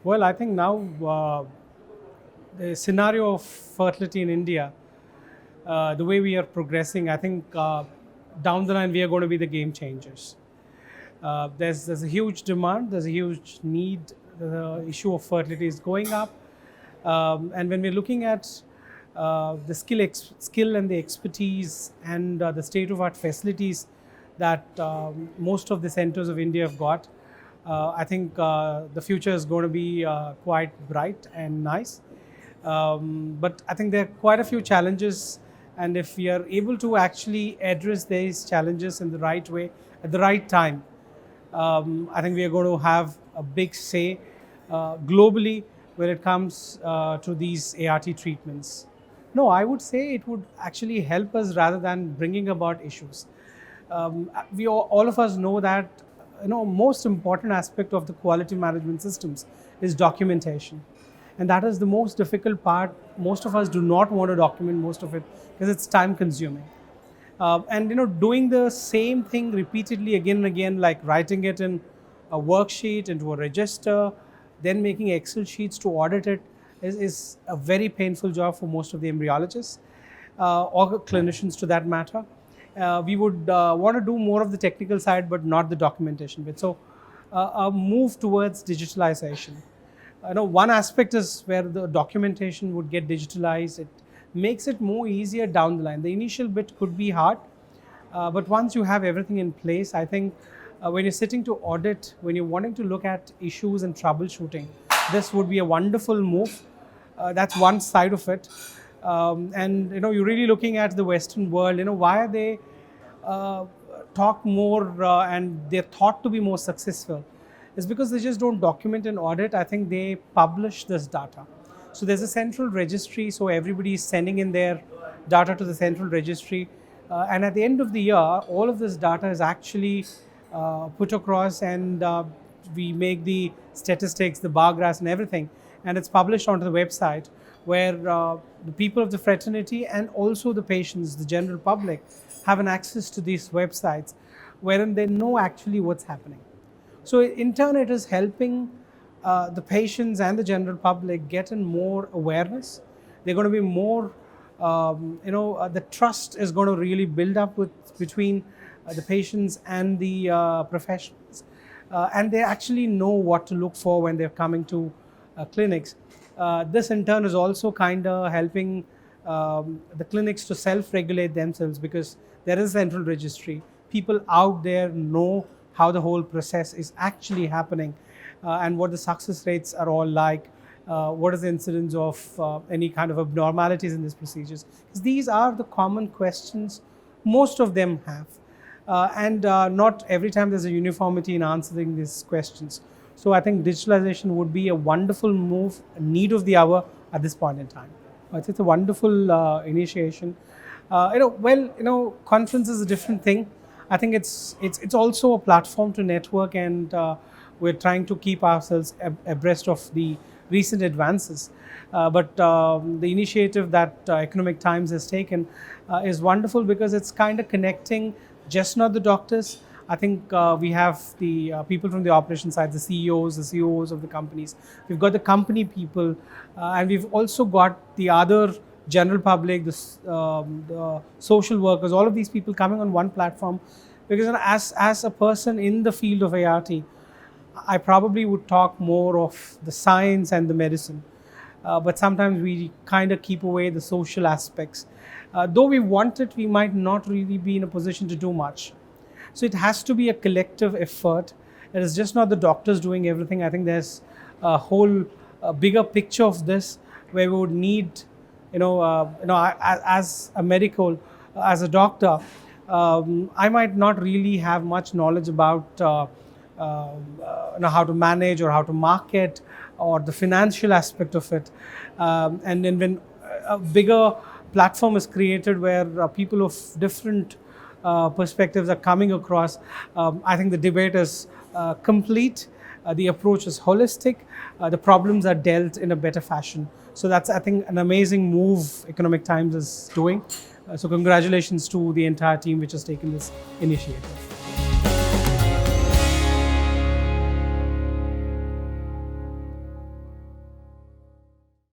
Well, I think now the scenario of fertility in India, the way we are progressing, I think down the line we are going to be the game changers. There's a huge demand, there's a huge need. The issue of fertility is going up, and when we're looking at the skill and the expertise and the state-of-art facilities that most of the centers of India have got, I think the future is going to be quite bright and nice. But I think there are quite a few challenges, and if we are able to actually address these challenges in the right way at the right time, I think we are going to have a big say globally when it comes to these ART treatments. No, I would say it would actually help us rather than bringing about issues. We all of us know that most important aspect of the quality management systems is documentation, and that is the most difficult part. Most of us do not want to document most of it because it's time consuming. And doing the same thing repeatedly again and again, like writing it in a worksheet into a register, then making Excel sheets to audit it, is a very painful job for most of the embryologists or clinicians to that matter. We would want to do more of the technical side, but not the documentation bit. So a move towards digitalization. One aspect is where the documentation would get digitalized. It makes it more easier down the line. The initial bit could be hard, but once you have everything in place, I think when you're sitting to audit, when you're wanting to look at issues and troubleshooting, this would be a wonderful move. That's one side of it. And you're really looking at the Western world. Why are they talk more and they're thought to be more successful? Is because they just don't document and audit. I think they publish this data. So there's a central registry, so everybody is sending in their data to the central registry. And at the end of the year, all of this data is actually put across, and we make the statistics, the bar graphs and everything, and it's published onto the website where the people of the fraternity and also the patients, the general public, have an access to these websites wherein they know actually what's happening. So in turn, it is helping the patients and the general public get in more awareness. They're going to be more, the trust is going to really build up between the patients and the professionals. And they actually know what to look for when they're coming to clinics. This in turn is also kind of helping the clinics to self-regulate themselves, because there is a central registry. People out there know how the whole process is actually happening and what the success rates are all like, what is the incidence of any kind of abnormalities in these procedures. Because these are the common questions most of them have. And not every time there's a uniformity in answering these questions. So I think digitalization would be a wonderful move, a need of the hour at this point in time. It's a wonderful initiation. Conference is a different thing. I think it's also a platform to network, and we're trying to keep ourselves abreast of the recent advances. But the initiative that Economic Times has taken is wonderful, because it's kind of connecting just not the doctors. I think we have the people from the operation side, the CEOs, the COOs of the companies. We've got the company people, and we've also got the other general public, the social workers, all of these people coming on one platform. Because as a person in the field of ART, I probably would talk more of the science and the medicine. But sometimes we kind of keep away the social aspects. Though we want it, we might not really be in a position to do much. So it has to be a collective effort. It is just not the doctors doing everything. I think there's a whole bigger picture of this, where we would need, as a medical, as a doctor, I might not really have much knowledge about how to manage or how to market or the financial aspect of it. And then when a bigger platform is created where people of different perspectives are coming across, I think the debate is complete, the approach is holistic, the problems are dealt in a better fashion. So that's, I think, an amazing move Economic Times is doing. So congratulations to the entire team which has taken this initiative.